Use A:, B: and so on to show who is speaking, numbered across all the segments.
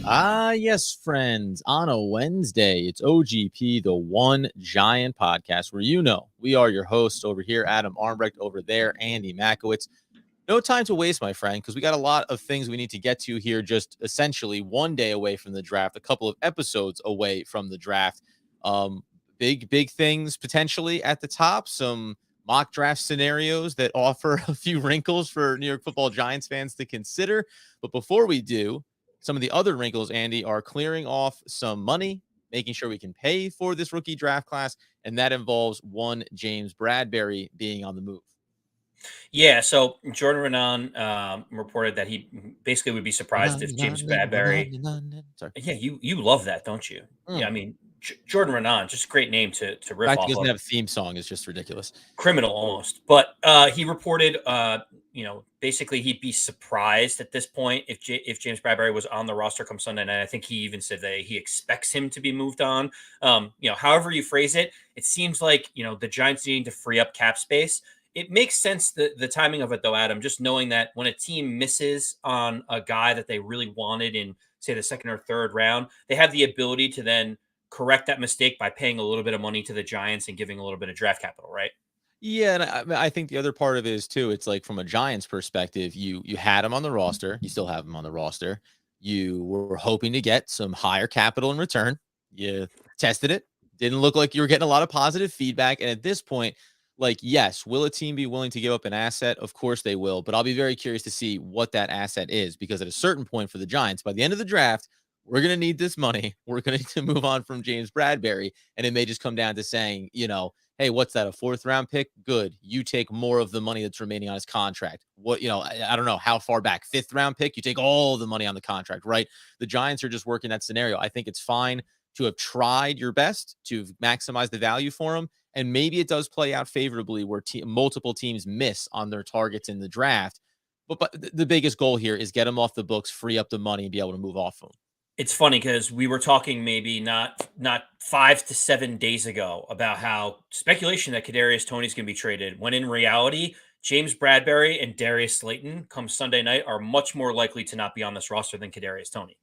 A: Ah, yes, friends. On a Wednesday, it's OGP, the One Giant Podcast, where we are your hosts over here, Adam Armbrecht over there, Andy Makowitz. No time to waste, my friend, because we got a lot of things we need to get to here, just essentially one day away from the draft, a couple of episodes away from the draft. Um, big things potentially at the top, some mock draft scenarios that offer a few wrinkles for New York Football Giants fans to consider. But before we do, some of the other wrinkles, Andy, are clearing off some money, making sure we can pay for this rookie draft class, and that involves one James Bradberry being on the move.
B: Yeah, so Jordan Raanan reported that he basically would be surprised if James Bradberry.
A: Sorry.
B: Yeah, you love that, don't you? Yeah, I mean Jordan Raanan, just a great name to
A: The
B: riff
A: fact he
B: off
A: doesn't
B: of.
A: have a theme song is just ridiculous.
B: Criminal almost, but he reported, basically he'd be surprised at this point if James Bradberry was on the roster come Sunday night. I think he even said that he expects him to be moved on. However you phrase it, it seems like the Giants needing to free up cap space. It makes sense the timing of it though, Adam. Just knowing that when a team misses on a guy that they really wanted in say the second or third round, they have the ability to then correct that mistake by paying a little bit of money to the Giants and giving a little bit of draft capital, right?
A: Yeah, and I think the other part of it is too. It's like from a Giants perspective, you had him on the roster, you still have him on the roster. You were hoping to get some higher capital in return. You tested it, didn't look like you were getting a lot of positive feedback. And at this point, like, yes, will a team be willing to give up an asset? Of course they will, but I'll be very curious to see what that asset is because at a certain point for the Giants, by the end of the draft, we're going to need this money. We're going to move on from James Bradberry, and it may just come down to saying, hey, what's that? A fourth round pick? Good. You take more of the money that's remaining on his contract. What, I don't know how far back. Fifth round pick, you take all the money on the contract, right? The Giants are just working that scenario. I think it's fine to have tried your best to maximize the value for him. And maybe it does play out favorably where multiple teams miss on their targets in the draft. But the biggest goal here is get them off the books, free up the money, and be able to move off them.
B: It's funny because we were talking maybe not 5 to 7 days ago about how speculation that Kadarius Toney's going to be traded, when in reality, James Bradberry and Darius Slayton come Sunday night are much more likely to not be on this roster than Kadarius Toney.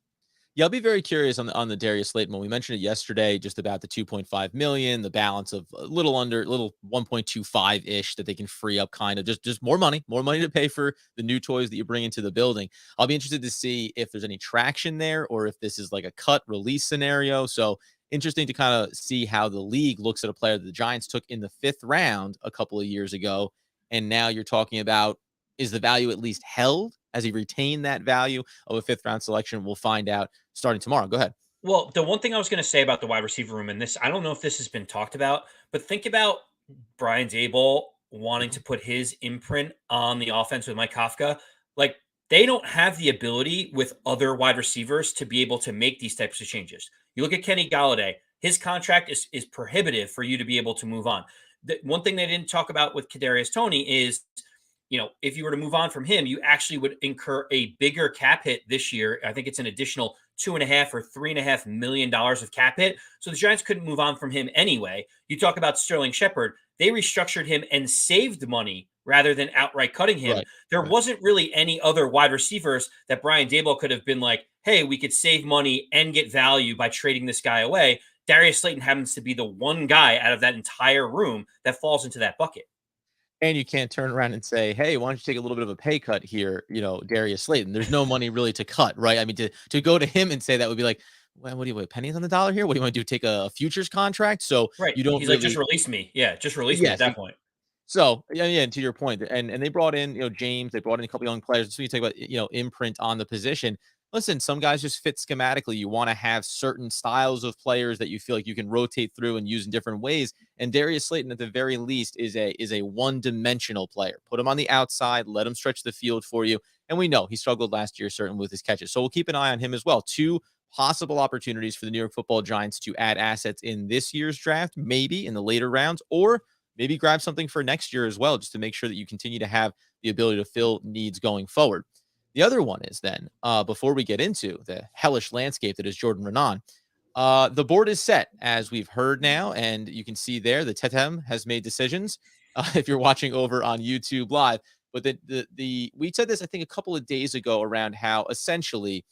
A: Yeah, I'll be very curious on the Darius Slayton one. We mentioned it yesterday, just about the 2.5 million, the balance of a little 1.25 ish that they can free up, kind of just more money to pay for the new toys that you bring into the building. I'll be interested to see if there's any traction there or if this is like a cut release scenario. So interesting to kind of see how the league looks at a player that the Giants took in the 5th round a couple of years ago, and now you're talking about, is the value at least held? Has he retained that value of a 5th round selection? We'll find out starting tomorrow. Go ahead.
B: Well, the one thing I was going to say about the wide receiver room, and this, I don't know if this has been talked about, but think about Brian Dable wanting to put his imprint on the offense with Mike Kafka. Like, they don't have the ability with other wide receivers to be able to make these types of changes. You look at Kenny Galladay, his contract is prohibitive for you to be able to move on. The one thing they didn't talk about with Kadarius Toney is, if you were to move on from him, you actually would incur a bigger cap hit this year. I think it's an additional $2.5 or $3.5 million of cap hit. So the Giants couldn't move on from him anyway. You talk about Sterling Shepard. They restructured him and saved money rather than outright cutting him.
A: Right.
B: There wasn't really any other wide receivers that Brian Dable could have been like, hey, we could save money and get value by trading this guy away. Darius Slayton happens to be the one guy out of that entire room that falls into that bucket.
A: And you can't turn around and say, hey, why don't you take a little bit of a pay cut here, Darius Slayton? There's no money really to cut, right? I mean, to go to him and say that would be like, well, what do you want, pennies on the dollar here? What do you want to do? Take a futures contract? So
B: Right.
A: you don't
B: He's like, just
A: really,
B: release me. Yeah, just release me at
A: yes.
B: that point.
A: So yeah, and to your point, and they brought in, James, they brought in a couple young players. So you talk about, imprint on the position. Listen, some guys just fit schematically. You want to have certain styles of players that you feel like you can rotate through and use in different ways. And Darius Slayton, at the very least, is a one-dimensional player. Put him on the outside, let him stretch the field for you. And we know he struggled last year, certainly with his catches. So we'll keep an eye on him as well. Two possible opportunities for the New York Football Giants to add assets in this year's draft, maybe in the later rounds, or maybe grab something for next year as well, just to make sure that you continue to have the ability to fill needs going forward. The other one is then, before we get into the hellish landscape that is Jordan Raanan, the board is set, as we've heard now, and you can see there the TETAM has made decisions. If you're watching over on YouTube Live, but we said this I think a couple of days ago around how essentially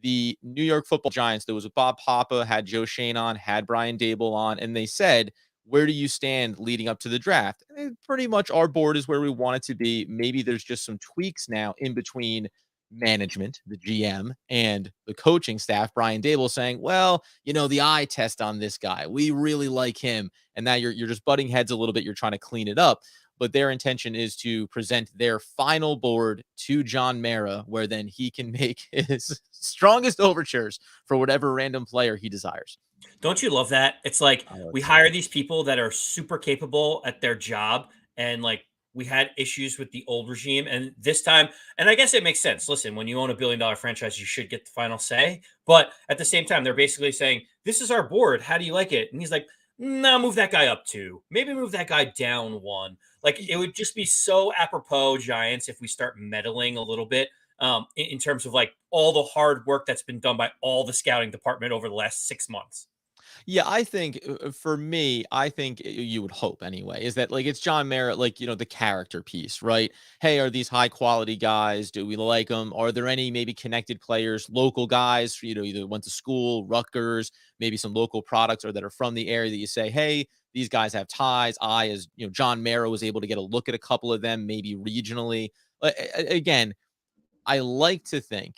A: the New York Football Giants, there was a Bob Papa, had Joe Schoen on, had Brian Dable on, and they said, where do you stand leading up to the draft? And pretty much our board is where we want it to be. Maybe there's just some tweaks now in between management, the GM, and the coaching staff. Brian Dable saying, well, the eye test on this guy, we really like him. And now you're just butting heads a little bit. You're trying to clean it up. But their intention is to present their final board to John Mara, where then he can make his strongest overtures for whatever random player he desires.
B: Don't you love that? It's like we hire these people that are super capable at their job, and like we had issues with the old regime, and this time, and I guess it makes sense. Listen, when you own $1 billion franchise, you should get the final say. But at the same time, they're basically saying, "This is our board. How do you like it?" And he's like, "No, move that guy up 2. Maybe move that guy down 1." Like it would just be so apropos, Giants, if we start meddling a little bit in terms of like all the hard work that's been done by all the scouting department over the last 6 months.
A: Yeah, I think for me, I think you would hope anyway, is that like it's John Merritt, like, the character piece, right? Hey, are these high quality guys? Do we like them? Are there any maybe connected players, local guys, either went to school, Rutgers, maybe some local products or that are from the area that you say, hey, these guys have ties. As John Merritt was able to get a look at a couple of them, maybe regionally. Again, I like to think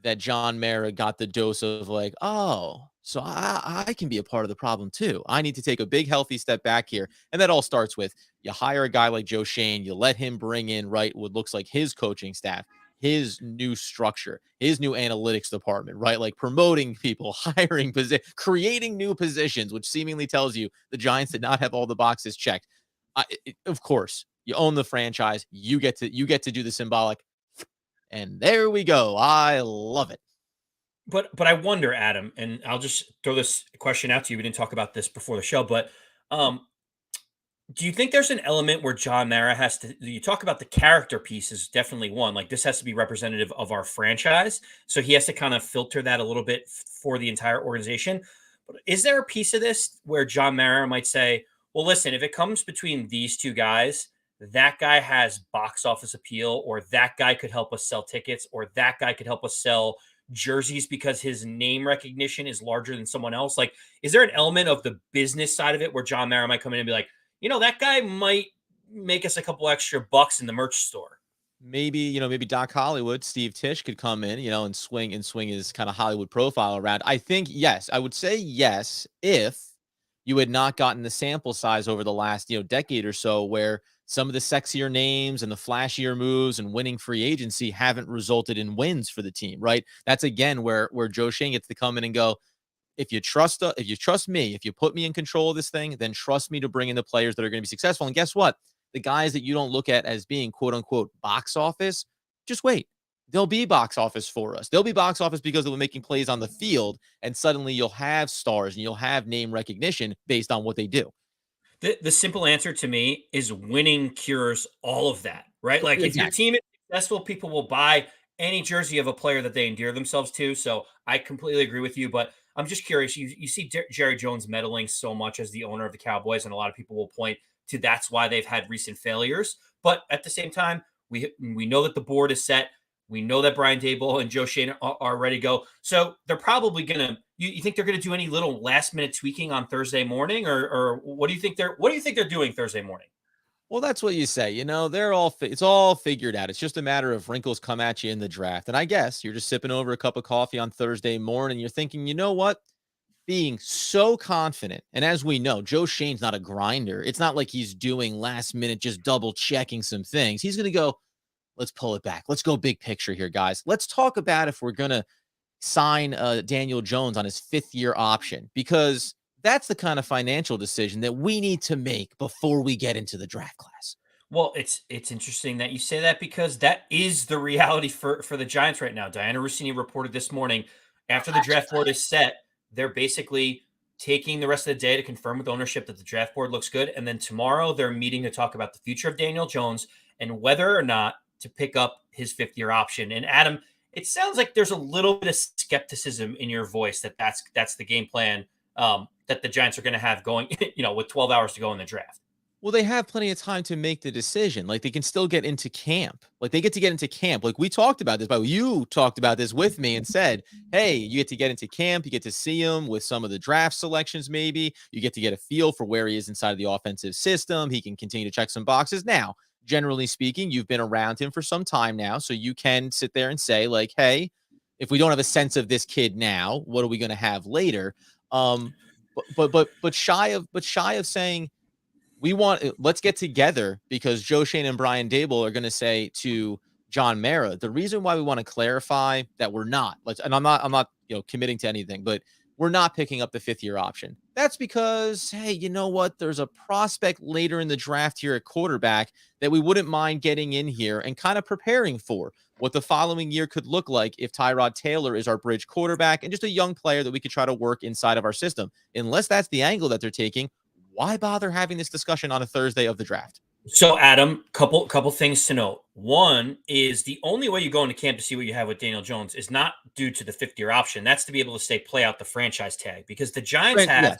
A: that John Mara got the dose of like, oh, so I can be a part of the problem too. I need to take a big healthy step back here. And that all starts with you hire a guy like Joe Schoen, you let him bring in what looks like his coaching staff, his new structure, his new analytics department, right? Like promoting people, hiring creating new positions, which seemingly tells you the Giants did not have all the boxes checked. Of course, you own the franchise. You get to do the symbolic. And there we go. I love it.
B: But I wonder, Adam, and I'll just throw this question out to you. We didn't talk about this before the show, but do you think there's an element where John Mara has to? You talk about the character piece is definitely one. Like this has to be representative of our franchise, so he has to kind of filter that a little bit for the entire organization. But is there a piece of this where John Mara might say, "Well, listen, if it comes between these two guys, that guy has box office appeal, or that guy could help us sell tickets, or that guy could help us sell jerseys because his name recognition is larger than someone else." Like, is there an element of the business side of it where John Mara might come in and be like, that guy might make us a couple extra bucks in the merch store?
A: Maybe Doc Hollywood, Steve Tisch could come in, and swing his kind of Hollywood profile around. I think yes, I would say yes if you had not gotten the sample size over the last, decade or so where some of the sexier names and the flashier moves and winning free agency haven't resulted in wins for the team, right? That's again where Joe Schoen gets to come in and go, if you trust me, if you put me in control of this thing, then trust me to bring in the players that are going to be successful. And guess what? The guys that you don't look at as being quote unquote box office, just wait. They'll be box office for us. They'll be box office because they're making plays on the field. And suddenly you'll have stars and you'll have name recognition based on what they do.
B: The simple answer to me is winning cures all of that, right? Like if your
A: Exactly.
B: team is successful, people will buy any jersey of a player that they endear themselves to. So I completely agree with you, but I'm just curious. You see Jerry Jones meddling so much as the owner of the Cowboys, and a lot of people will point to that's why they've had recent failures. But at the same time, we know that the board is set. We know that Brian Dable and Joe Schoen are ready to go. So they're probably gonna. You think they're gonna do any little last minute tweaking on Thursday morning, or what do you think they're doing Thursday morning?
A: Well, that's what you say. It's all figured out. It's just a matter of wrinkles come at you in the draft. And I guess you're just sipping over a cup of coffee on Thursday morning. You're thinking, you know what? Being so confident. And as we know, Joe Shane's not a grinder. It's not like he's doing last minute, just double checking some things. He's going to go, let's pull it back. Let's go big picture here, guys. Let's talk about if we're going to sign Daniel Jones on his 5th-year option, because that's the kind of financial decision that we need to make before we get into the draft class.
B: Well, it's interesting that you say that because that is the reality for the Giants right now. Diana Rossini reported this morning after the draft board is set, they're basically taking the rest of the day to confirm with ownership that the draft board looks good, and then tomorrow they're meeting to talk about the future of Daniel Jones and whether or not to pick up his 5th-year option. And Adam, it sounds like there's a little bit of skepticism in your voice that's the game plan that the Giants are going to have going, with 12 hours to go in the draft.
A: Well, they have plenty of time to make the decision. Like, they can still get into camp. Like, they get to get into camp. Like, we talked about this, but you talked about this with me and said, hey, you get to get into camp. You get to see him with some of the draft selections, maybe. You get to get a feel for where he is inside of the offensive system. He can continue to check some boxes. Now, generally speaking, you've been around him for some time now. So you can sit there and say, like, hey, if we don't have a sense of this kid now, what are we going to have later? But shy of saying, let's get together, because Joe Schoen and Brian Dable are going to say to John Mara, the reason why we want to clarify that we're not, and I'm not committing to anything, but we're not picking up the 5th-year option. That's because, hey, you know what? There's a prospect later in the draft here at quarterback that we wouldn't mind getting in here and kind of preparing for what the following year could look like if Tyrod Taylor is our bridge quarterback and just a young player that we could try to work inside of our system. Unless that's the angle that they're taking, why bother having this discussion on a Thursday of the draft?
B: So, Adam, couple things to note. One is the only way you go into camp to see what you have with Daniel Jones is not due to the 5th-year option. That's to be able to play out the franchise tag, because the Giants have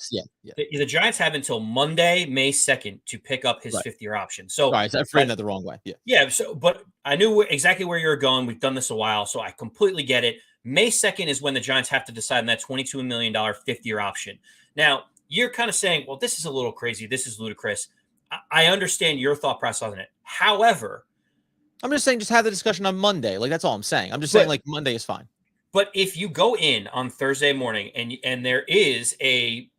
B: the Giants have until Monday, May 2nd to pick up his 5th-year option. So,
A: sorry, I framed that the wrong way.
B: Yeah. So, but I knew exactly where you were going. We've done this a while, so I completely get it. May 2nd is when the Giants have to decide on that $22 million 5th-year option. Now, you're kind of saying, well, this is a little crazy. This is ludicrous. I understand your thought process on it. However,
A: I'm just saying, just have the discussion on Monday. Like, that's all I'm saying. I'm just saying, like, Monday is fine.
B: But if you go in on Thursday morning and there is a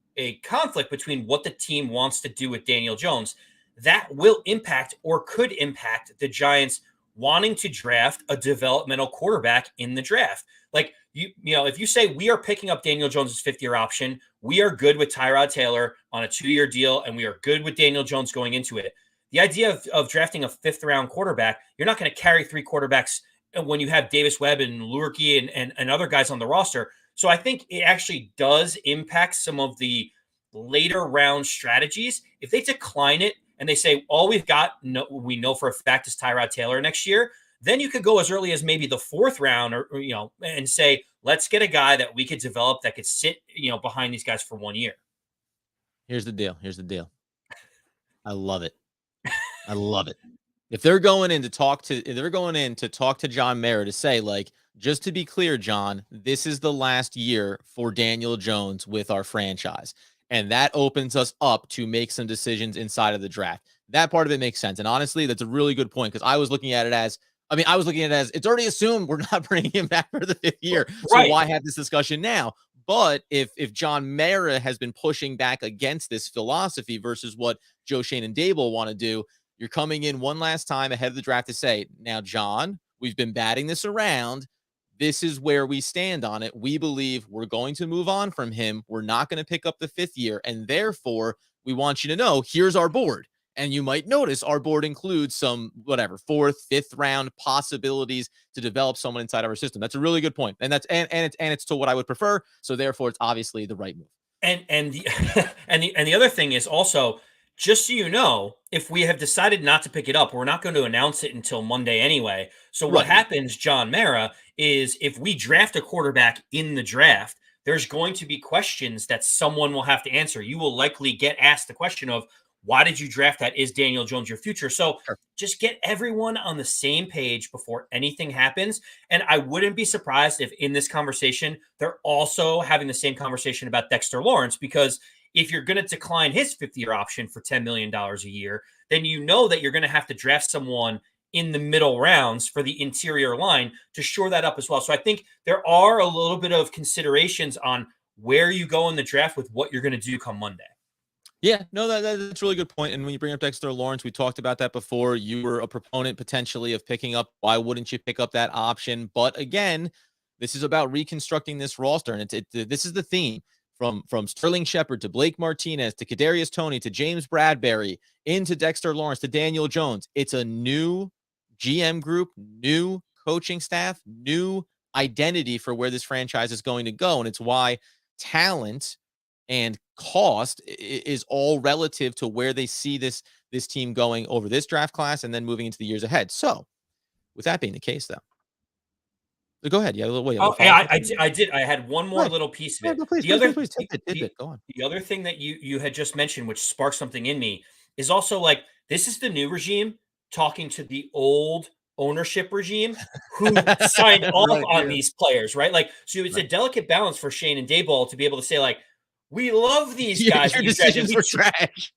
B: conflict between what the team wants to do with Daniel Jones, that will impact or could impact the Giants wanting to draft a developmental quarterback in the draft. Like, if you say we are picking up Daniel Jones' 5th-year option, we are good with Tyrod Taylor on a 2-year deal, and we are good with Daniel Jones going into it. The idea of drafting a 5th-round quarterback, you're not going to carry 3 quarterbacks when you have Davis Webb and Lurkey and other guys on the roster. So I think it actually does impact some of the later round strategies. If they decline it and they say, all we know for a fact is Tyrod Taylor next year, then you could go as early as maybe the 4th round and say, let's get a guy that we could develop that could sit, behind these guys for 1 year.
A: Here's the deal. I love it. If they're going in to talk to John Mara to say, like, just to be clear, John, this is the last year for Daniel Jones with our franchise. And that opens us up to make some decisions inside of the draft. That part of it makes sense. And honestly, that's a really good point, because I was looking at it as it's already assumed we're not bringing him back for the 5th year. So why have this discussion now? But if John Mara has been pushing back against this philosophy versus what Joe Schoen and Dable want to do, you're coming in one last time ahead of the draft to say, now, John, we've been batting this around. This is where we stand on it. We believe we're going to move on from him. We're not going to pick up the 5th year. And therefore, we want you to know, here's our board. And you might notice our board includes some 4th, 5th round possibilities to develop someone inside of our system. That's a really good point. And it's to what I would prefer. So therefore, it's obviously the right move.
B: And the other thing is also, just so you know, if we have decided not to pick it up, we're not going to announce it until Monday anyway. So what happens, John Mara, is if we draft a quarterback in the draft, there's going to be questions that someone will have to answer. You will likely get asked the question of, why did you draft that? Is Daniel Jones your future? So just get everyone on the same page before anything happens. And I wouldn't be surprised if in this conversation, they're also having the same conversation about Dexter Lawrence, because if you're going to decline his 5th-year option for $10 million a year, then you know that you're going to have to draft someone in the middle rounds for the interior line to shore that up as well. So I think there are a little bit of considerations on where you go in the draft with what you're going to do come Monday.
A: Yeah, no, that's a really good point. And when you bring up Dexter Lawrence, we talked about that before. You were a proponent potentially of picking up. Why wouldn't you pick up that option? But again, this is about reconstructing this roster. And this is the theme from Sterling Shepard to Blake Martinez to Kadarius Toney to James Bradberry into Dexter Lawrence to Daniel Jones. It's a new GM group, new coaching staff, new identity for where this franchise is going to go. And it's why talent and cost is all relative to where they see this team going over this draft class and then moving into the years ahead. So with that being the case, though, go ahead. Yeah,
B: I did. I had one more little piece of it.
A: Please, go on.
B: The other thing that you had just mentioned, which sparked something in me, is also like, this is the new regime talking to the old ownership regime who signed off
A: Right,
B: on
A: yeah.
B: these players, right? Like, so it's a
A: Right.
B: delicate balance for Schoen and Daboll to be able to say, like, we love these guys
A: Your
B: that you've drafted.
A: decisions were trash.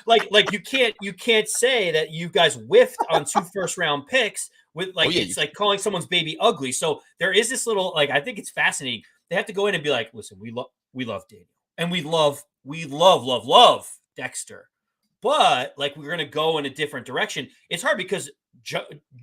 B: Like you can't say that you guys whiffed on 2 first-round picks with,
A: Oh,
B: like,
A: yeah,
B: it's like calling someone's baby ugly. So there is this little, like, I think it's fascinating. They have to go in and be like, listen, we love Daniel, and we love Dexter, but like, we're gonna go in a different direction. It's hard because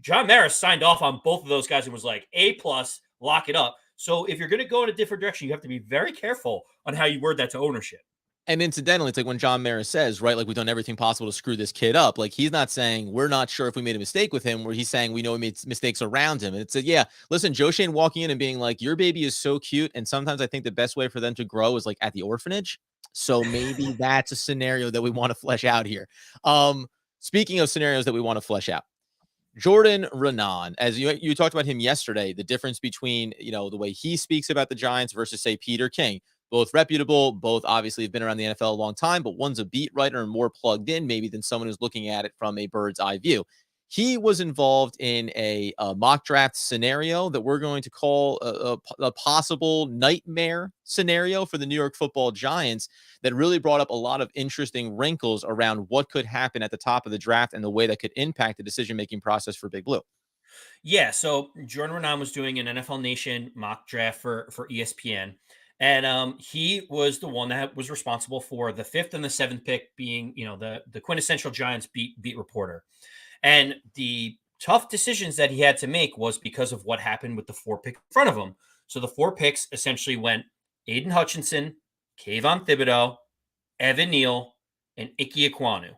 B: John Maris signed off on both of those guys and was like, A plus, lock it up. So if you're gonna go in a different direction, you have to be very careful on how you word that to ownership.
A: And incidentally, it's like when John Maris says, right, like we've done everything possible to screw this kid up. Like he's not saying we're not sure if we made a mistake with him, where he's saying we know we made mistakes around him. And it's a, yeah, listen, Joe Schoen walking in and being like, your baby is so cute. And sometimes I think the best way for them to grow is like at the orphanage. So maybe that's a scenario that we want to flesh out here. Speaking of scenarios that we want to flesh out, Jordan Raanan, as you talked about him yesterday, the difference between, the way he speaks about the Giants versus, say, Peter King, both reputable, both obviously have been around the NFL a long time, but one's a beat writer and more plugged in maybe than someone who's looking at it from a bird's eye view. He was involved in a mock draft scenario that we're going to call a possible nightmare scenario for the New York Football Giants that really brought up a lot of interesting wrinkles around what could happen at the top of the draft and the way that could impact the decision-making process for Big Blue.
B: Yeah, so Jordan Raanan was doing an NFL Nation mock draft for ESPN, and he was the one that was responsible for the 5th and the 7th pick, being, the quintessential Giants beat reporter. And the tough decisions that he had to make was because of what happened with the 4 pick in front of him. So the 4 picks essentially went Aiden Hutchinson, Kayvon Thibodeau, Evan Neal, and Ike Ekwonu.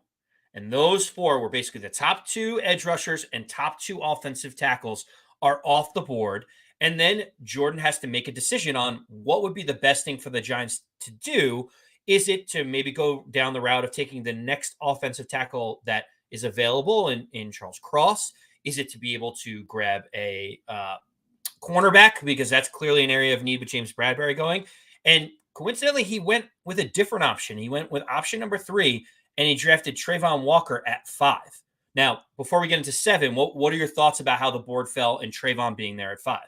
B: And those 4 were basically the top 2 edge rushers and top 2 offensive tackles are off the board. And then Jordan has to make a decision on what would be the best thing for the Giants to do. Is it to maybe go down the route of taking the next offensive tackle that is available in Charles Cross? Is it to be able to grab a cornerback, because that's clearly an area of need with James Bradberry going? And coincidentally, he went with a different option. He went with option number 3, and he drafted Trayvon Walker at 5. Now, before we get into 7, what are your thoughts about how the board fell and Trayvon being there at 5?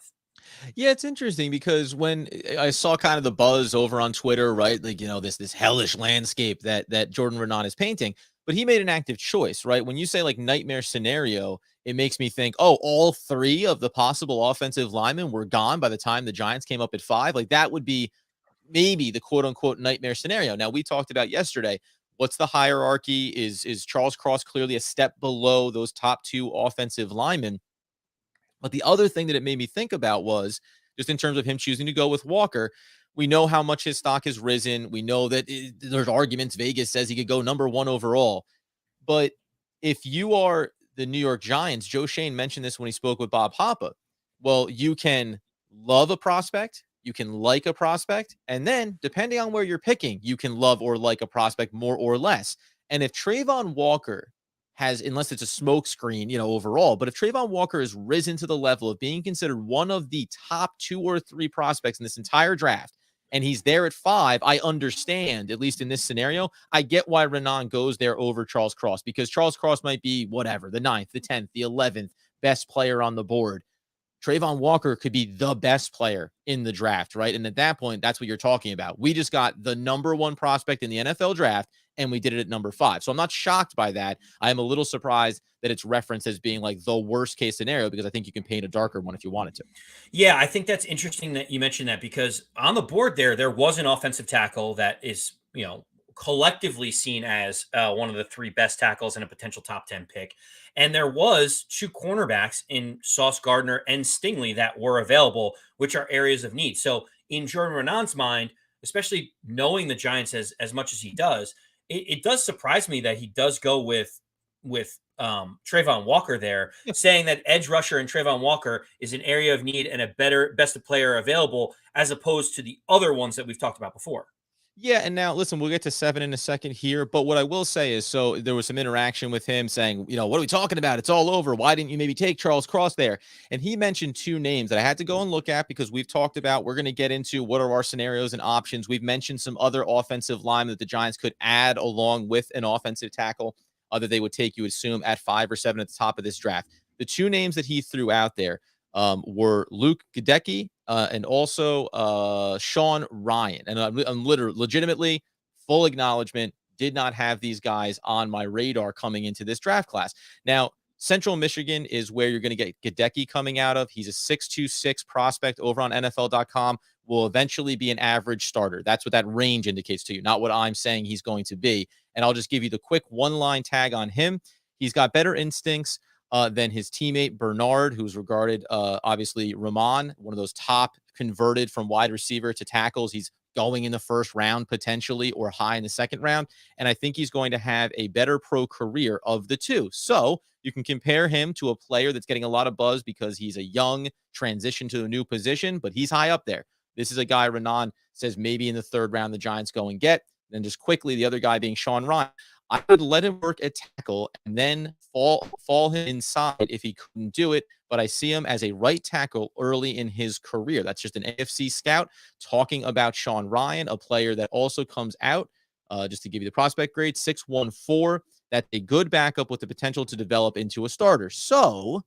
A: Yeah, it's interesting because when I saw kind of the buzz over on Twitter, right? Like, this hellish landscape that Jordan Raanan is painting, but he made an active choice, right? When you say like nightmare scenario, it makes me think, oh, all 3 of the possible offensive linemen were gone by the time the Giants came up at 5. Like that would be maybe the quote unquote nightmare scenario. Now, we talked about yesterday, what's the hierarchy? Is Charles Cross clearly a step below those top 2 offensive linemen? But the other thing that it made me think about was just in terms of him choosing to go with Walker. We know how much his stock has risen. We know that there's arguments. Vegas says he could go number 1 overall. But if you are the New York Giants, Joe Schoen mentioned this when he spoke with Bob Hoppe. Well, you can love a prospect, you can like a prospect, and then depending on where you're picking, you can love or like a prospect more or less. And if Trayvon Walker has, unless it's a smokescreen, overall, but if Trayvon Walker has risen to the level of being considered one of the top 2 or 3 prospects in this entire draft, and he's there at 5, I understand, at least in this scenario, I get why Raanan goes there over Charles Cross, because Charles Cross might be whatever, the 9th, the 10th, the 11th best player on the board. Trayvon Walker could be the best player in the draft, right? And at that point, that's what you're talking about. We just got the number 1 prospect in the NFL draft, and we did it at number 5. So I'm not shocked by that. I am a little surprised that it's referenced as being like the worst case scenario, because I think you can paint a darker one if you wanted to.
B: Yeah, I think that's interesting that you mentioned that, because on the board there was an offensive tackle that is, collectively seen as one of the 3 best tackles and a potential top 10 pick. And there was 2 cornerbacks in Sauce Gardner and Stingley that were available, which are areas of need. So in Jordan Renan's mind, especially knowing the Giants as much as he does, it does surprise me that he does go with Trayvon Walker there,
A: Yeah.
B: saying that edge rusher and Trayvon Walker is an area of need and a better best player available, as opposed to the other ones that we've talked about before.
A: Yeah, and now listen, we'll get to 7 in a second here, but what I will say is, so there was some interaction with him saying, what are we talking about? It's all over. Why didn't you maybe take Charles Cross there? And he mentioned 2 names that I had to go and look at, because we've talked about, we're going to get into what are our scenarios and options. We've mentioned some other offensive line that the Giants could add along with an offensive tackle. that they would take, you would assume, at 5 or 7 at the top of this draft. The two names that he threw out there were Luke Gadecki and also Sean Ryan. And I'm legitimately, full acknowledgement, did not have these guys on my radar coming into this draft class. Now, Central Michigan is where you're going to get Gadecki coming out of. He's a 6'2" prospect over on NFL.com. Will eventually be an average starter. That's what that range indicates to you, not what I'm saying he's going to be. And I'll just give you the quick one-line tag on him. He's got better instincts than his teammate Bernard, who's regarded, obviously, Raanan, one of those top converted from wide receiver to tackles. He's going in the first round potentially, or high in the second round. And I think he's going to have a better pro career of the two. So you can compare him to a player that's getting a lot of buzz because he's a young transition to a new position, but he's high up there. This is a guy Raanan says maybe in the third round the Giants go and get. Then just quickly, the other guy being Sean Ryan. I would let him work at tackle and then fall him inside if he couldn't do it. But I see him as a right tackle early in his career. That's just an AFC scout talking about Sean Ryan, a player that also comes out, just to give you the prospect grade, 6'1", 4". That's a good backup with the potential to develop into a starter. So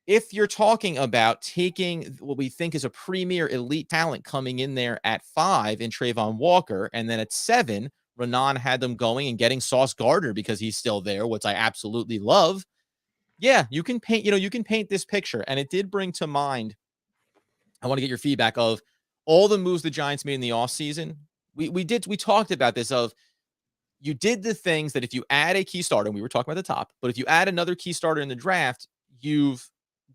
A: if you're talking about taking what we think is a premier elite talent coming in there at 5 in Trayvon Walker, and then at 7, Raanan had them going and getting Sauce Gardner because he's still there, which I absolutely love. Yeah, you can paint this picture. And it did bring to mind, I want to get your feedback of all the moves the Giants made in the offseason. We talked about this of, you did the things that if you add a key starter, and we were talking about the top, but if you add another key starter in the draft, you've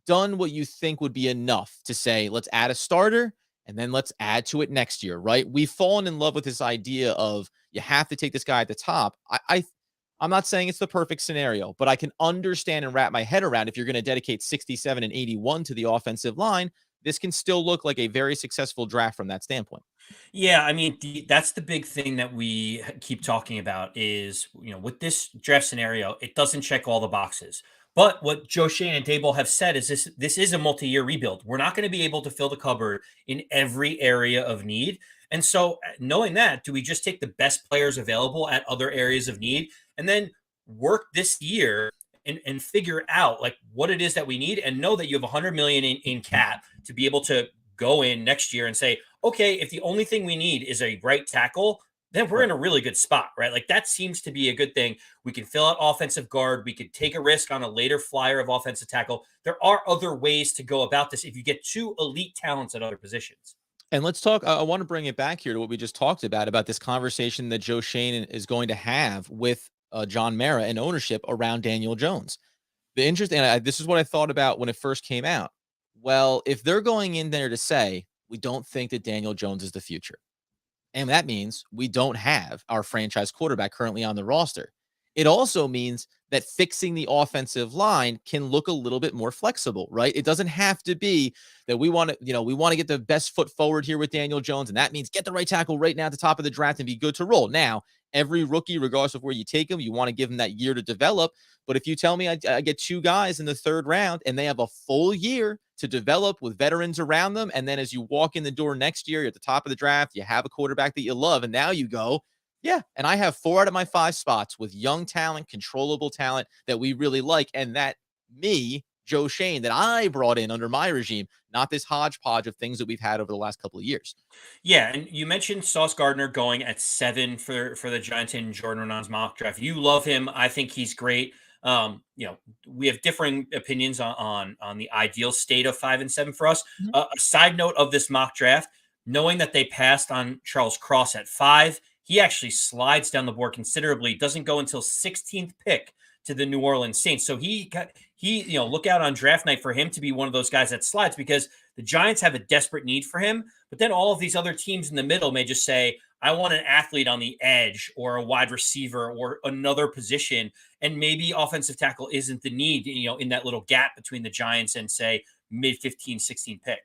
A: done what you think would be enough to say, let's add a starter and then let's add to it next year, right? We've fallen in love with this idea of you have to take this guy at the top. I'm not saying it's the perfect scenario, but I can understand and wrap my head around if you're going to dedicate 67 and 81 to the offensive line, this can still look like a very successful draft from that standpoint.
B: Yeah, I mean, that's the big thing that we keep talking about is, with this draft scenario, it doesn't check all the boxes. But what Joe Schoen and Dable have said is this is a multi-year rebuild. We're not going to be able to fill the cupboard in every area of need. And so knowing that, do we just take the best players available at other areas of need and then work this year and figure out like what it is that we need, and know that you have 100 million in cap to be able to go in next year and say, okay, if the only thing we need is a right tackle, then we're in a really good spot, right? Like that seems to be a good thing. We can fill out offensive guard. We could take a risk on a later flyer of offensive tackle. There are other ways to go about this if you get 2 elite talents at other positions.
A: And let's talk. I want to bring it back here to what we just talked about this conversation that Joe Schoen is going to have with John Mara and ownership around Daniel Jones. The interesting, this is what I thought about when it first came out. Well, if they're going in there to say, we don't think that Daniel Jones is the future, and that means we don't have our franchise quarterback currently on the roster. It also means that fixing the offensive line can look a little bit more flexible, right? It doesn't have to be that we want to get the best foot forward here with Daniel Jones, and that means get the right tackle right now at the top of the draft and be good to roll. Now, every rookie, regardless of where you take them, you want to give them that year to develop. But if you tell me I get 2 guys in the 3rd round and they have a full year to develop with veterans around them, and then as you walk in the door next year, you're at the top of the draft, you have a quarterback that you love, and now you go, yeah, and I have 4 out of my 5 spots with young talent, controllable talent that we really like, and that Joe Schoen, that I brought in under my regime, not this hodgepodge of things that we've had over the last couple of years.
B: Yeah, and you mentioned Sauce Gardner going at 7 for the Giants in Jordan Renaan's mock draft. You love him. I think he's great. We have differing opinions on the ideal state of 5 and 7 for us.
A: Mhm.
B: A side note of this mock draft, knowing that they passed on Charles Cross at 5, he actually slides down the board considerably. Doesn't go until 16th pick to the New Orleans Saints. So look out on draft night for him to be one of those guys that slides, because the Giants have a desperate need for him. But then all of these other teams in the middle may just say, I want an athlete on the edge or a wide receiver or another position. And maybe offensive tackle isn't the need, in that little gap between the Giants and say mid 15, 16 pick.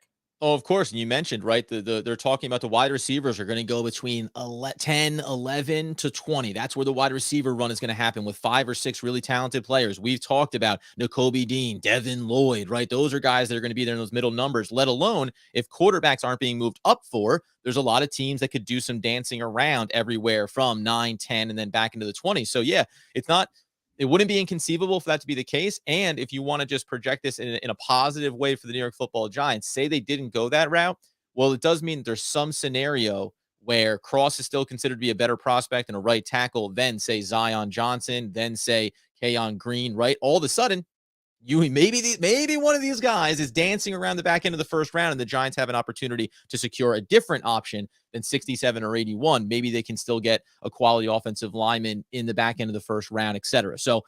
A: Oh, of course. And you mentioned, right, they're talking about the wide receivers are going to go between 10, 11 to 20. That's where the wide receiver run is going to happen with 5 or 6 really talented players. We've talked about Nakobe Dean, Devin Lloyd, right? Those are guys that are going to be there in those middle numbers, let alone if quarterbacks aren't being moved up for. There's a lot of teams that could do some dancing around everywhere from 9, 10, and then back into the 20s. So, yeah, it's not it wouldn't be inconceivable for that to be the case. And if you want to just project this in a positive way for the New York Football Giants, say they didn't go that route. Well, it does mean there's some scenario where Cross is still considered to be a better prospect and a right tackle than, say, Zion Johnson, then, say, Keon Green, right? All of a sudden, maybe one of these guys is dancing around the back end of the first round, and the Giants have an opportunity to secure a different option than 67 or 81. Maybe they can still get a quality offensive lineman in the back end of the first round, et cetera. So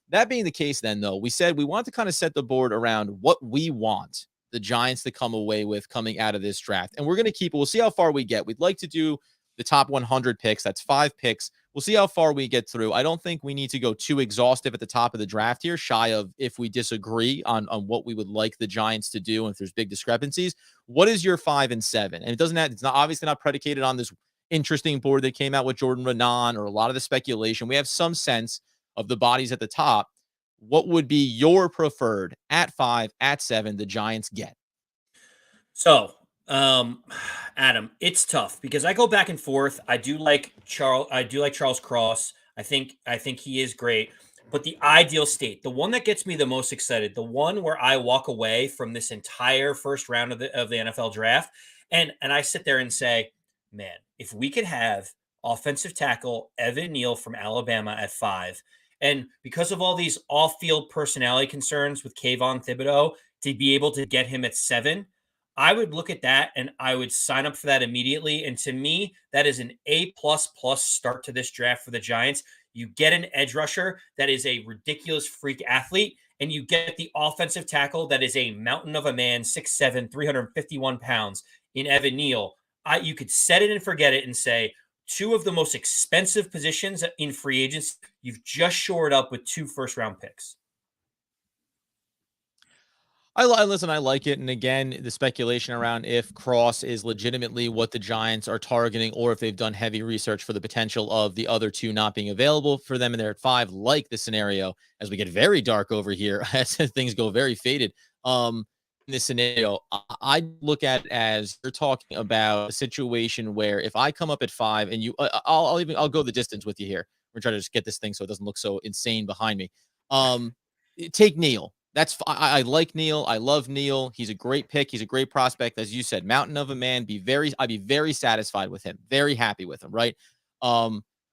A: that being the case, then, though, we said we want to kind of set the board around what we want the Giants to come away with coming out of this draft. And we're going to keep it. We'll see how far we get. We'd like to do the top 100 picks. That's 5 picks. We'll see how far we get through. I don't think we need to go too exhaustive at the top of the draft here, shy of if we disagree on what we would like the Giants to do and if there's big discrepancies. What is your 5 and 7? And it's not obviously not predicated on this interesting board that came out with Jordan Raanan or a lot of the speculation. We have some sense of the bodies at the top. What would be your preferred at 5, at 7, the Giants get?
B: So, Adam, it's tough because I go back and forth. I do like Charles Cross. I think he is great. But the ideal state, the one that gets me the most excited, the one where I walk away from this entire first round of the NFL draft, and I sit there and say, man, if we could have offensive tackle Evan Neal from Alabama at 5, and because of all these off-field personality concerns with Kayvon Thibodeau, to be able to get him at 7, I would look at that and I would sign up for that immediately. And to me, that is an A++ start to this draft for the Giants. You get an edge rusher that is a ridiculous freak athlete, and you get the offensive tackle that is a mountain of a man, 6'7", 351 pounds in Evan Neal. You could set it and forget it and say 2 of the most expensive positions in free agency, you've just shored up with 2 first-round picks.
A: I like it. And again, the speculation around if Cross is legitimately what the Giants are targeting, or if they've done heavy research for the potential of the other 2 not being available for them and they're at 5, like the scenario as we get very dark over here, as things go very faded. In this scenario, I look at it as you're talking about a situation where if I come up at 5 and I'll go the distance with you here. We're trying to just get this thing so it doesn't look so insane behind me. Take Neal. I like Neal. I love Neal. He's a great pick. He's a great prospect. As you said, mountain of a man. I'd be very satisfied with him. Very happy with him. Right.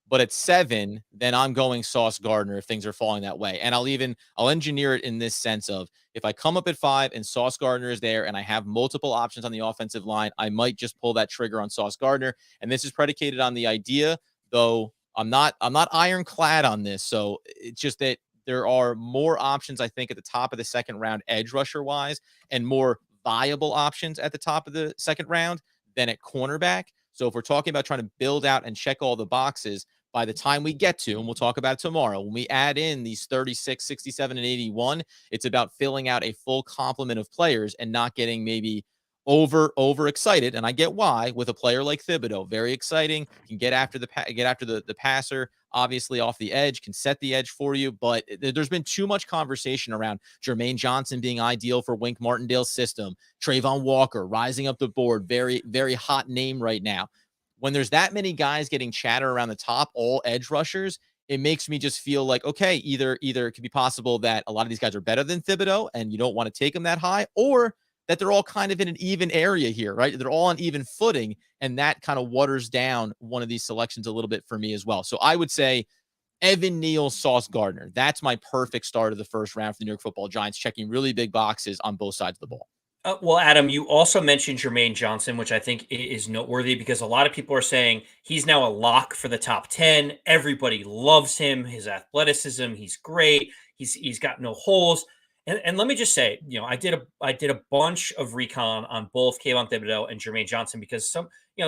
A: But at 7, then I'm going Sauce Gardner if things are falling that way. And I'll engineer it in this sense of if I come up at 5 and Sauce Gardner is there and I have multiple options on the offensive line, I might just pull that trigger on Sauce Gardner. And this is predicated on the idea, though I'm not ironclad on this. So it's just that there are more options, I think, at the top of the second round, edge rusher wise, and more viable options at the top of the second round than at cornerback. So if we're talking about trying to build out and check all the boxes, by the time we get to, and we'll talk about it tomorrow, when we add in these 36, 67, and 81, it's about filling out a full complement of players and not getting maybe over excited. And I get why with a player like Thibodeau, very exciting, can get after the passer, obviously off the edge, can set the edge for you. But there's been too much conversation around Jermaine Johnson being ideal for Wink Martindale's system, Trayvon Walker rising up the board, very, very hot name right now. When there's that many guys getting chatter around the top, all edge rushers, it makes me just feel like, okay, either it could be possible that a lot of these guys are better than Thibodeau and you don't want to take them that high, or that they're all kind of in an even area here, right? They're all on even footing, and that kind of waters down one of these selections a little bit for me as well. So I would say Evan Neal, Sauce Gardner. That's my perfect start of the first round for the New York Football Giants, checking really big boxes on both sides of the ball.
B: Well, Adam, you also mentioned Jermaine Johnson, which I think is noteworthy because a lot of people are saying he's now a lock for the top 10. Everybody loves him, his athleticism. He's great. He's got no holes. And let me just say, I did a bunch of recon on both Kayvon Thibodeau and Jermaine Johnson because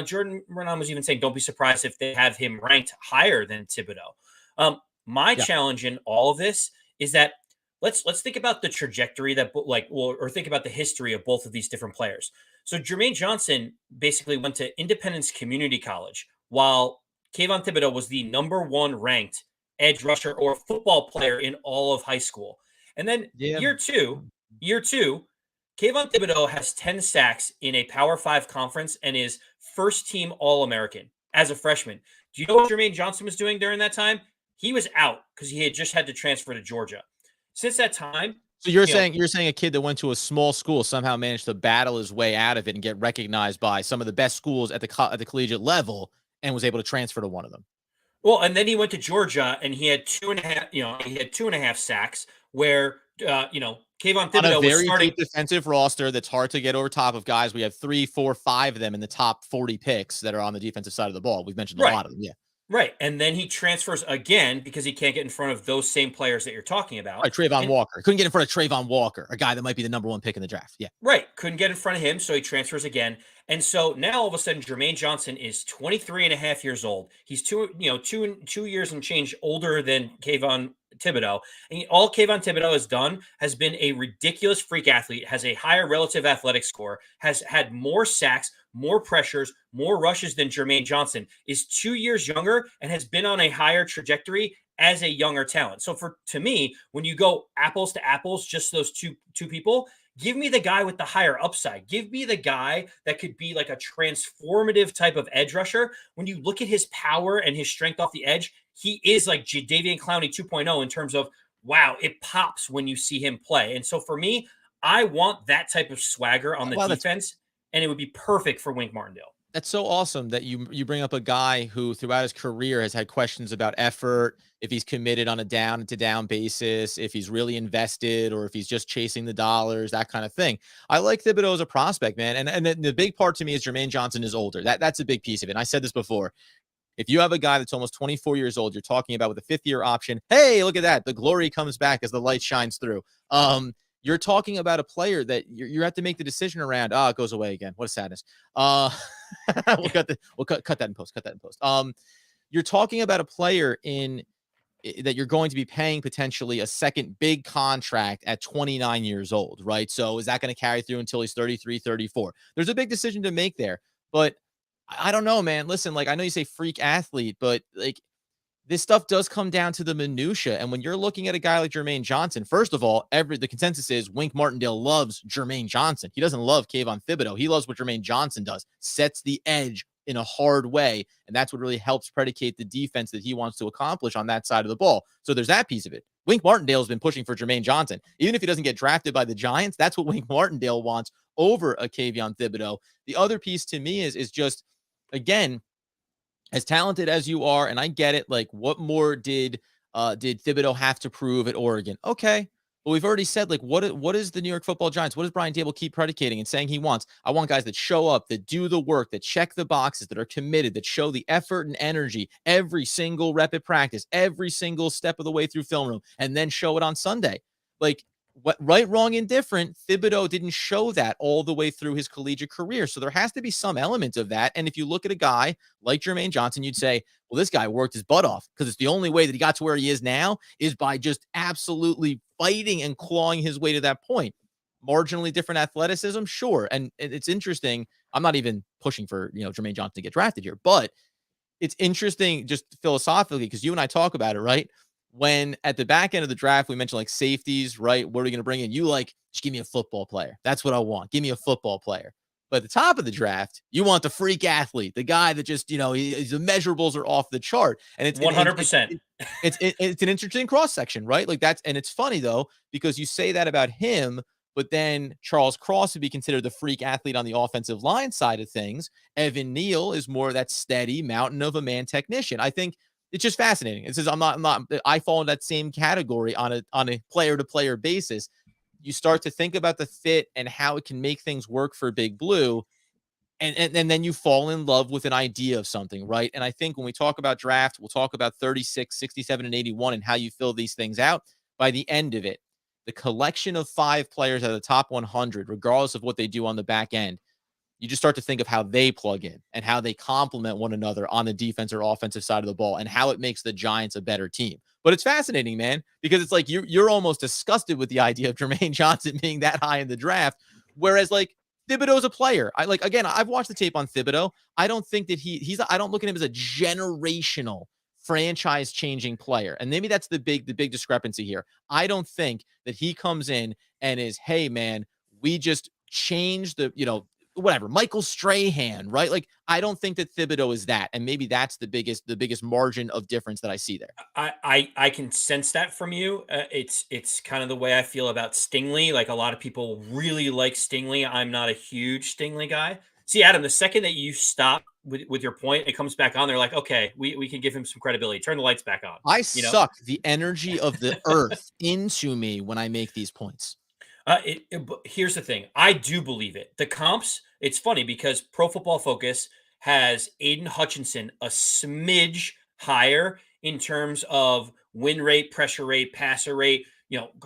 B: Jordan Raanan was even saying, don't be surprised if they have him ranked higher than Thibodeau. My challenge in all of this is that let's think about the trajectory or think about the history of both of these different players. So Jermaine Johnson basically went to Independence Community College, while Kayvon Thibodeau was the #1 ranked edge rusher or football player in all of high school. And then year two, Kayvon Thibodeau has 10 sacks in a Power 5 conference and is first-team All-American as a freshman. Do you know what Jermaine Johnson was doing during that time? he was out because he had just had to transfer to Georgia. Since that time,
A: So you're saying a kid that went to a small school somehow managed to battle his way out of it and get recognized by some of the best schools at the collegiate level and was able to transfer to one of them.
B: Well, and then he went to Georgia and he had 2.5, he had 2.5 sacks where, Kayvon
A: On a
B: Thibodeau was
A: very
B: starting.
A: deep defensive roster that's hard to get over top of guys. We have 3, 4, 5 of them in the top 40 picks that are on the defensive side of the ball. We've mentioned a
B: Right.
A: lot of them. Yeah.
B: Right. And then he transfers again because he can't get in front of those same players that you're talking about.
A: Right, Trayvon Walker. Couldn't get in front of Trayvon Walker, a guy that might be the number 1 pick in the draft. Yeah.
B: Right. Couldn't get in front of him, so he transfers again. And so now all of a sudden, Jermaine Johnson is 23 and a half years old. He's two years and change older than Kayvon Thibodeau. And all Kayvon Thibodeau has done has been a ridiculous freak athlete, has a higher relative athletic score, has had more sacks, more pressures, more rushes than Jermaine Johnson, is 2 years younger, and has been on a higher trajectory as a younger talent. So to me, when you go apples to apples, just those two people, give me the guy with the higher upside. Give me the guy that could be like a transformative type of edge rusher. When you look at his power and his strength off the edge, he is like Davian Clowney 2.0 in terms of, wow, it pops when you see him play. And so for me, I want that type of swagger on the defense, and it would be perfect for Wink Martindale.
A: That's so awesome that you bring up a guy who throughout his career has had questions about effort, if he's committed on a down to down basis, if he's really invested, or if he's just chasing the dollars, that kind of thing. I like Thibodeau as a prospect, man. And the big part to me is Jermaine Johnson is older. That's a big piece of it. And I said this before. If you have a guy that's almost 24 years old, you're talking about with a 5th-year option. Hey, look at that. The glory comes back as the light shines through. You're talking about a player that you have to make the decision around. It goes away again. What a sadness. We'll cut that in post. Cut that in post. You're talking about a player that you're going to be paying potentially a second big contract at 29 years old, right? So is that going to carry through until he's 33, 34? There's a big decision to make there, but I don't know, man. Listen, like I know you say freak athlete, but like this stuff does come down to the minutia. And when you're looking at a guy like Jermaine Johnson, first of all, the consensus is Wink Martindale loves Jermaine Johnson. He doesn't love Kayvon Thibodeau. He loves what Jermaine Johnson does, sets the edge in a hard way. And that's what really helps predicate the defense that he wants to accomplish on that side of the ball. So there's that piece of it. Wink Martindale has been pushing for Jermaine Johnson. Even if he doesn't get drafted by the Giants, that's what Wink Martindale wants over a Kayvon Thibodeau. The other piece to me is just, again, as talented as you are, and I get it, like what more did Thibodeau have to prove at Oregon? Okay. But we've already said, like, what is the New York Football Giants? What does Brian Daboll keep predicating and saying he wants? I want guys that show up, that do the work, that check the boxes, that are committed, that show the effort and energy every single rep at practice, every single step of the way through film room, and then show it on Sunday. Like, what right, wrong, indifferent, Thibodeau didn't show that all the way through his collegiate career. So there has to be some element of that. And if you look at a guy like Jermaine Johnson, you'd say, well, this guy worked his butt off because it's the only way that he got to where he is now is by just absolutely fighting and clawing his way to that point. Marginally different athleticism, sure. And it's interesting. I'm not even pushing for, Jermaine Johnson to get drafted here, but it's interesting just philosophically because you and I talk about it, right? When at the back end of the draft, we mentioned like safeties, right? What are we going to bring in? You like, just give me a football player. That's what I want. Give me a football player. But at the top of the draft, you want the freak athlete, the guy that just, his measurables are off the chart. And it's
B: 100%.
A: It's an interesting cross section, right? Like and it's funny though, because you say that about him, but then Charles Cross would be considered the freak athlete on the offensive line side of things. Evan Neal is more of that steady mountain of a man technician. I think it's just fascinating. It says I fall in that same category on a player to player basis. You start to think about the fit and how it can make things work for Big Blue. And then you fall in love with an idea of something, right? And I think when we talk about draft, we'll talk about 36, 67, and 81 and how you fill these things out. By the end of it, the collection of 5 players at the top 100, regardless of what they do on the back end, you just start to think of how they plug in and how they complement one another on the defense or offensive side of the ball and how it makes the Giants a better team. But it's fascinating, man, because it's like you're almost disgusted with the idea of Jermaine Johnson being that high in the draft, whereas like Thibodeau's a player. I've watched the tape on Thibodeau. I don't think that I don't look at him as a generational franchise-changing player. And maybe that's the big discrepancy here. I don't think that he comes in and is, hey, man, we just changed whatever, Michael Strahan, right? Like, I don't think that Thibodeau is that. And maybe that's the biggest margin of difference that I see there.
B: I can sense that from you. It's kind of the way I feel about Stingley. Like a lot of people really like Stingley. I'm not a huge Stingley guy. See, Adam, the second that you stop with your point, it comes back on. They're like, okay, we can give him some credibility. Turn the lights back on.
A: I
B: You know,
A: suck the energy of the earth into me when I make these points.
B: but here's the thing. I do believe it. The comps, it's funny because Pro Football Focus has Aiden Hutchinson a smidge higher in terms of win rate, pressure rate, passer rate,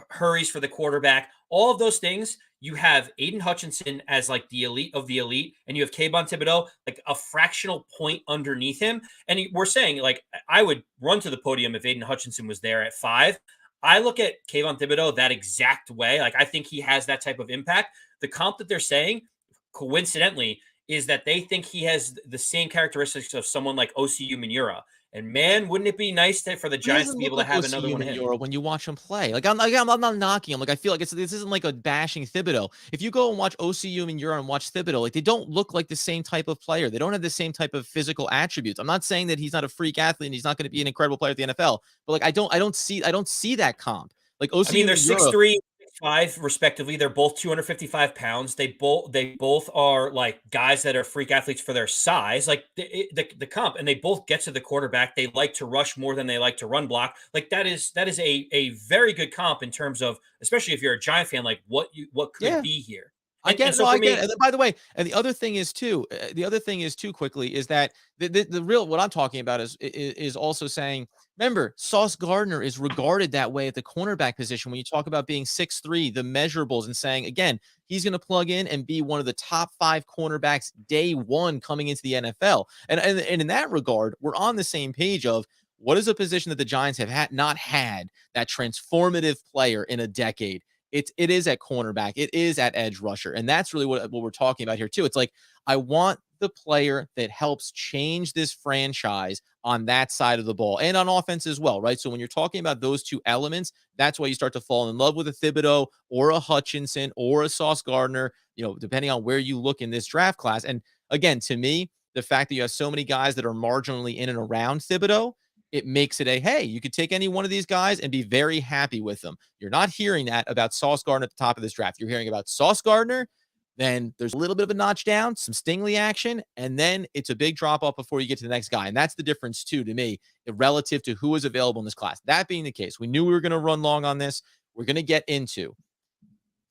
B: hurries for the quarterback, all of those things. You have Aiden Hutchinson as like the elite of the elite, and you have Kayvon Thibodeau like a fractional point underneath him. And we're saying, like, I would run to the podium if Aiden Hutchinson was there at 5. I look at Kayvon Thibodeau that exact way. Like, I think he has that type of impact. The comp that they're saying, coincidentally, is that they think he has the same characteristics of someone like OCU Manura. And man, wouldn't it be nice for the
A: He
B: Giants
A: doesn't
B: to be
A: look
B: able to
A: like
B: have another
A: OCU
B: one of him?
A: Manura when you watch him play. Like, I'm not knocking him. Like, I feel like this isn't like a bashing Thibodeau. If you go and watch OCU Manura and watch Thibodeau, like, they don't look like the same type of player. They don't have the same type of physical attributes. I'm not saying that he's not a freak athlete and he's not going to be an incredible player at the NFL, but like, I don't see that comp. Like
B: I mean,
A: OCU
B: they're
A: Manura.
B: 6'3", 6'5", respectively. They're both 255 pounds. They both are like guys that are freak athletes for their size. Like the comp, and they both get to the quarterback. They like to rush more than they like to run block. Like that is a very good comp in terms of, especially if you're a Giant fan, like what could
A: Yeah.
B: be here.
A: I get
B: And
A: it.
B: so
A: No,
B: for
A: I get it.
B: me,
A: And then, by the way, and the other thing is too quickly is that the real what I'm talking about is also saying. Remember, Sauce Gardner is regarded that way at the cornerback position when you talk about being 6'3", the measurables, and saying again he's going to plug in and be one of the top 5 cornerbacks day one coming into the NFL. And in that regard, we're on the same page of what is a position that the Giants have not had that transformative player in a decade. It is at cornerback. It is at edge rusher. And that's really what we're talking about here too. It's like, I want the player that helps change this franchise on that side of the ball and on offense as well, right? So when you're talking about those two elements, that's why you start to fall in love with a Thibodeau or a Hutchinson or a Sauce Gardner, depending on where you look in this draft class. And again, to me, the fact that you have so many guys that are marginally in and around Thibodeau, it makes it hey, you could take any one of these guys and be very happy with them. You're not hearing that about Sauce Gardner at the top of this draft. You're hearing about Sauce Gardner, then there's a little bit of a notch down, some Stingley action, and then it's a big drop off before you get to the next guy. And that's the difference, too, to me, relative to who is available in this class. That being the case, we knew we were going to run long on this. We're going to get into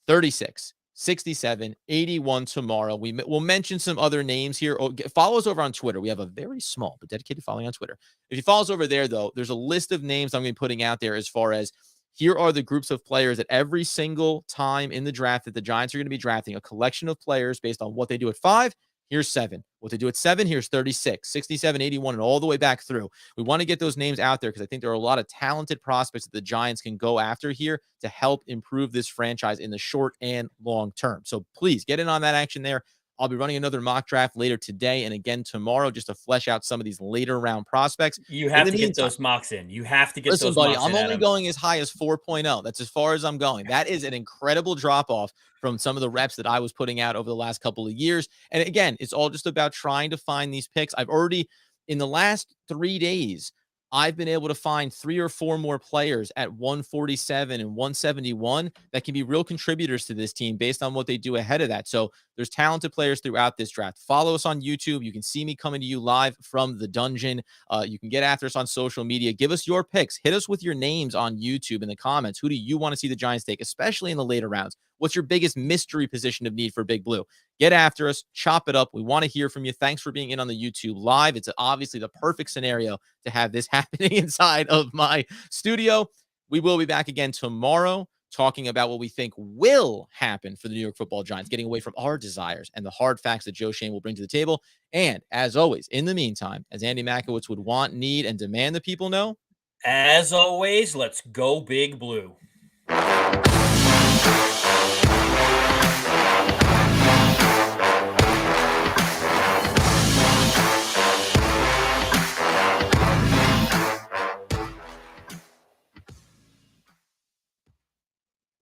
A: 36, 67, 81 tomorrow. We'll mention some other names here. Follow us over on Twitter. We have a very small but dedicated following on Twitter. If you follow us over there, though, there's a list of names I'm going to be putting out there as far as here are the groups of players at every single time in the draft that the Giants are going to be drafting, a collection of players based on what they do at 5. Here's 7. What they do at 7, here's 36, 67, 81, and all the way back through. We want to get those names out there because I think there are a lot of talented prospects that the Giants can go after here to help improve this franchise in the short and long term. So please get in on that action there. I'll be running another mock draft later today and again tomorrow just to flesh out some of these later round prospects.
B: you
A: In
B: have
A: the
B: to get
A: meantime,
B: those mocks in. You have to get
A: listen,
B: those
A: buddy,
B: mocks
A: I'm
B: in,
A: only
B: Adam.
A: going as high as 4.0. That's as far as I'm going. That is an incredible drop off from some of the reps that I was putting out over the last couple of years. And again, it's all just about trying to find these picks. I've already, in the last 3 days, I've been able to find 3 or 4 more players at 147 and 171 that can be real contributors to this team based on what they do ahead of that. So there's talented players throughout this draft. Follow us on YouTube. You can see me coming to you live from the dungeon. You can get after us on social media. Give us your picks. Hit us with your names on YouTube in the comments. Who do you want to see the Giants take, especially in the later rounds? What's your biggest mystery position of need for Big Blue? Get after us. Chop it up. We want to hear from you. Thanks for being in on the YouTube live. It's obviously the perfect scenario to have this happening inside of my studio. We will be back again tomorrow talking about what we think will happen for the New York Football Giants, getting away from our desires and the hard facts that Joe Schoen will bring to the table. And as always, in the meantime, as Andy Makowitz would want, need, and demand the people know,
B: as always, let's go Big Blue.